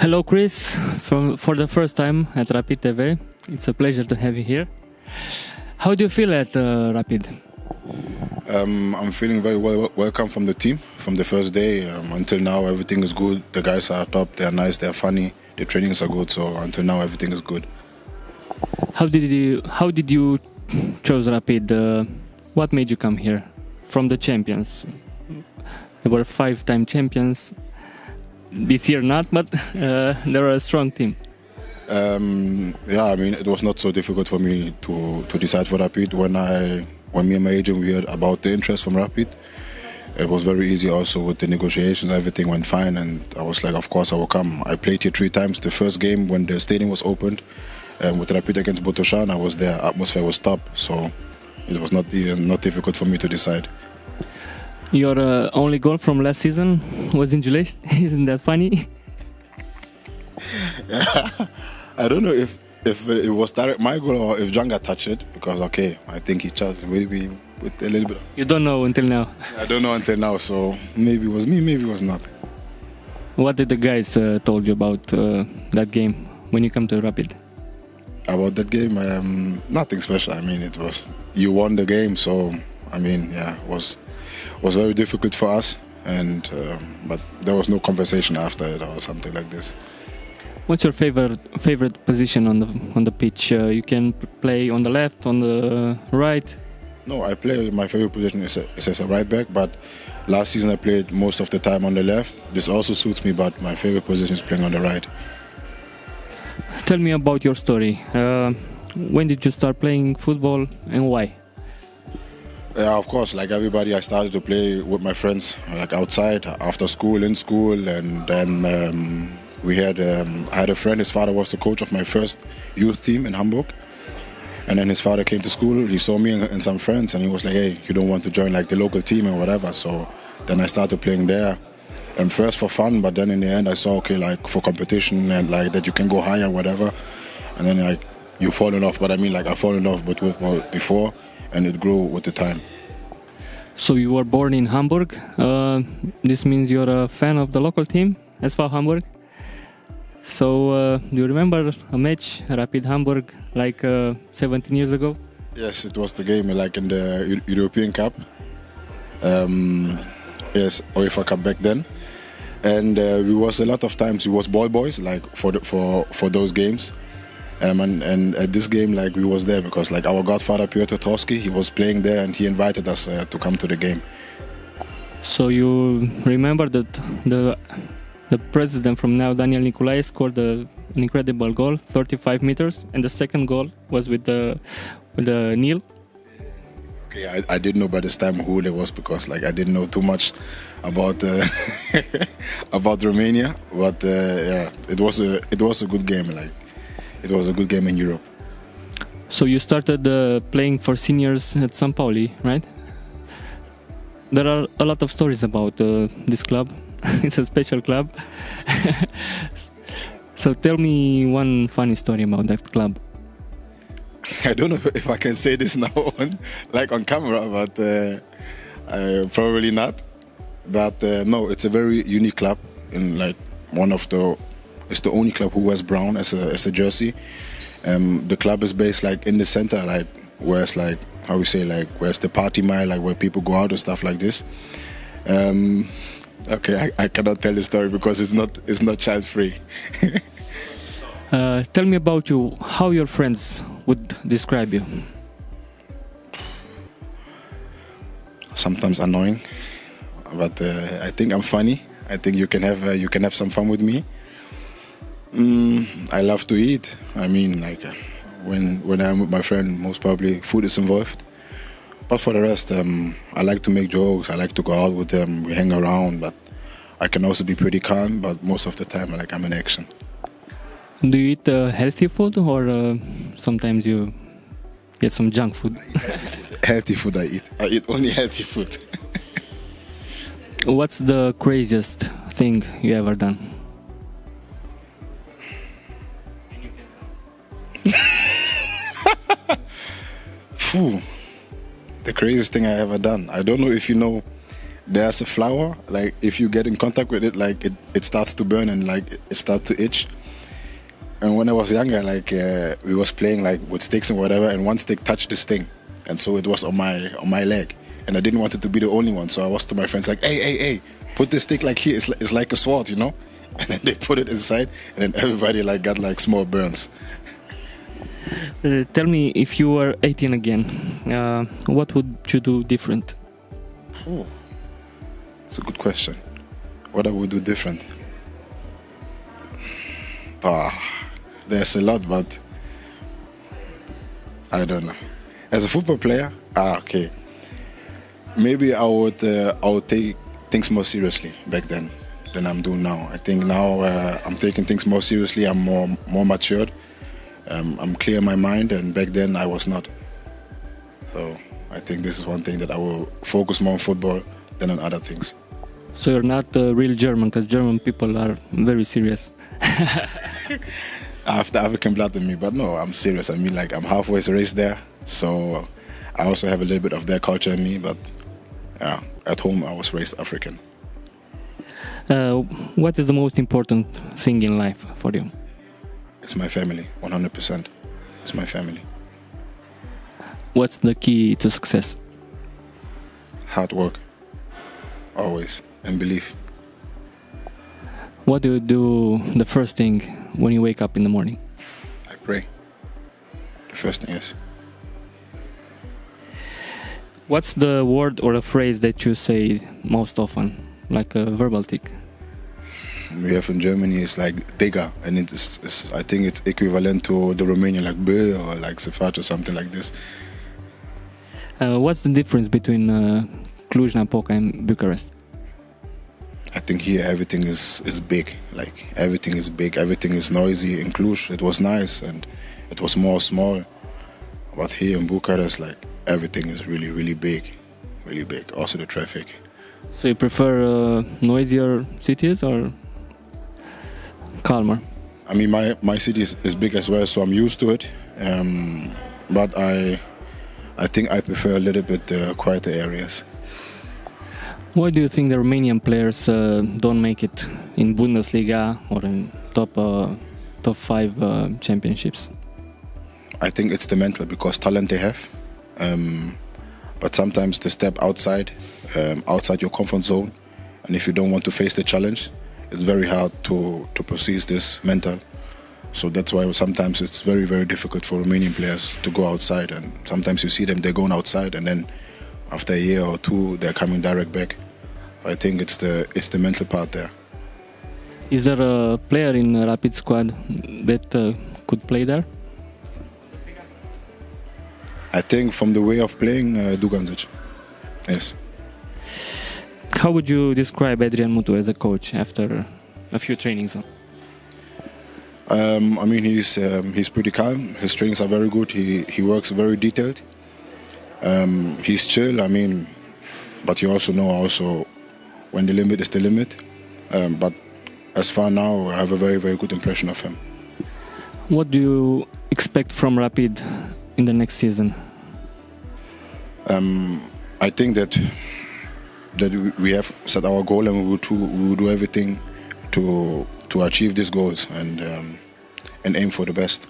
Hello, Chris, for the first time at Rapid TV. It's a pleasure to have you here. How do you feel at Rapid? I'm feeling very welcome from the team from the first day. Until now, everything is good. The guys are top, they're nice, they're funny, the trainings are good. So until now, everything is good. How did you choose Rapid? What made you come here? From the champions, they were 5-time champions. This year not, but they're a strong team. It was not so difficult for me to decide for Rapid. When me and my agent we heard about the interest from Rapid, it was very easy also with the negotiations. Everything went fine, and I was like, of course I will come. I played here 3 times. The first game when the stadium was opened, with Rapid against Botoșani, I was there. Atmosphere was top, so it was not difficult for me to decide. Your only goal from last season was in Giulești. Isn't that funny? I don't know if it was direct my goal or if Djanga touched it, because I think he charged maybe with a little bit. You don't know until now. I don't know until now, so maybe it was me, maybe it was not. What did the guys told you about that game when you come to Rapid? About that game, nothing special. I mean, it was you won the game, so it was very difficult for us, and but there was no conversation after it or something like this. What's your favorite position on the pitch? You can play on the left, on the right. No, I play. My favorite position is as a right back, but last season I played most of the time on the left. This also suits me, but my favorite position is playing on the right. Tell me about your story. When did you start playing football and why? Yeah, of course, like everybody, I started to play with my friends, like outside, after school, in school, and then I had a friend, his father was the coach of my first youth team in Hamburg, and then his father came to school, he saw me and some friends, and he was like, hey, you don't want to join like the local team or whatever, so then I started playing there, and first for fun, but then in the end I saw, like for competition and like that you can go higher, whatever, and then like you fall in love, but I fall in love with football before, and it grew with the time. So you were born in Hamburg. This means you're a fan of the local team, SV Hamburg. So do you remember a match, Rapid Hamburg, like 17 years ago? Yes, it was the game like in the European Cup. Yes, UEFA Cup back then. And we was a lot of times, we was ball boys like for those games. And at this game, like we was there because like our godfather Piotr Trotsky, he was playing there and he invited us to come to the game. So you remember that the president from now, Daniel Nicolae, scored an incredible goal, 35 meters, and the second goal was with the Neil. Okay, I didn't know by this time who it was because like I didn't know too much about about Romania, but it was a good game. Like it was a good game in Europe. So you started playing for seniors at San Pauli, right? There are a lot of stories about this club. It's a special club. So tell me one funny story about that club. I don't know if I can say this now on camera, but probably not. But no, it's a very unique club. In like it's the only club who wears brown as a jersey. The club is based like in the center, like where it's like how we say like where's the party mile, like where people go out and stuff like this. I cannot tell the story because it's not child free. Tell me about you. How your friends would describe you? Sometimes annoying, but I think I'm funny. I think you can have some fun with me. I love to eat. I mean, like when I'm with my friend, most probably food is involved. But for the rest, I like to make jokes. I like to go out with them. We hang around, but I can also be pretty calm. But most of the time, I'm in action. Do you eat healthy food or sometimes you get some junk food? Healthy food I eat. I eat only healthy food. What's the craziest thing you ever done? The craziest thing I ever done. I don't know if you know there's a flower. Like if you get in contact with it, like it starts to burn and like it starts to itch. And when I was younger, like we was playing like with sticks and whatever, and one stick touched this thing, and so it was on my leg, and I didn't want it to be the only one. So I was to my friends like, hey, put this stick like here. It's like a sword, you know. And then they put it inside, and then everybody like got like small burns. Tell me, if you were 18 again, what would you do different? Oh, it's a good question. What I would do different? There's a lot, but I don't know. As a football player, okay. Maybe I would take things more seriously back then than I'm doing now. I think now I'm taking things more seriously. I'm more matured. I'm clear in my mind, and back then I was not. So I think this is one thing that I will focus more on football than on other things. So you're not a real German, because German people are very serious. I have the African blood in me, but no, I'm serious. I mean, like I'm halfway raised there, so I also have a little bit of their culture in me. But yeah, at home I was raised African. What is the most important thing in life for you? It's my family, 100%. It's my family. What's the key to success? Hard work, always, and belief. What do you do the first thing when you wake up in the morning? I pray. The first thing is. What's the word or a phrase that you say most often, like a verbal tick? We have in Germany is like Digga, and I think it's equivalent to the Romanian like Bö or like Sefat or something like this. What's the difference between Cluj-Napoca and Bucharest? I think here everything is big, like everything is big, everything is noisy. In Cluj it was nice and it was more small, but here in Bucharest like everything is really, really big, really big. Also the traffic. So you prefer noisier cities or calmer? I mean, my city is big as well, so I'm used to it. But I think I prefer a little bit quieter areas. Why do you think the Romanian players don't make it in Bundesliga or in top 5 championships? I think it's the mental, because talent they have. But sometimes they step outside your comfort zone, and if you don't want to face the challenge, it's very hard to proceed this mental. So that's why sometimes it's very, very difficult for Romanian players to go outside, and sometimes you see them, they're going outside, and then after a year or two they're coming direct back. I think it's the mental part there. Is there a player in the Rapid squad that could play there? I think from the way of playing, Duganzic. Yes. How would you describe Adrian Mutu as a coach after a few trainings? I mean, he's pretty calm. His trainings are very good. He works very detailed. He's chill. I mean, but you also know when the limit is the limit. But as far now, I have a very, very good impression of him. What do you expect from Rapid in the next season? I think that we have set our goal, and we will do everything to achieve these goals and aim for the best.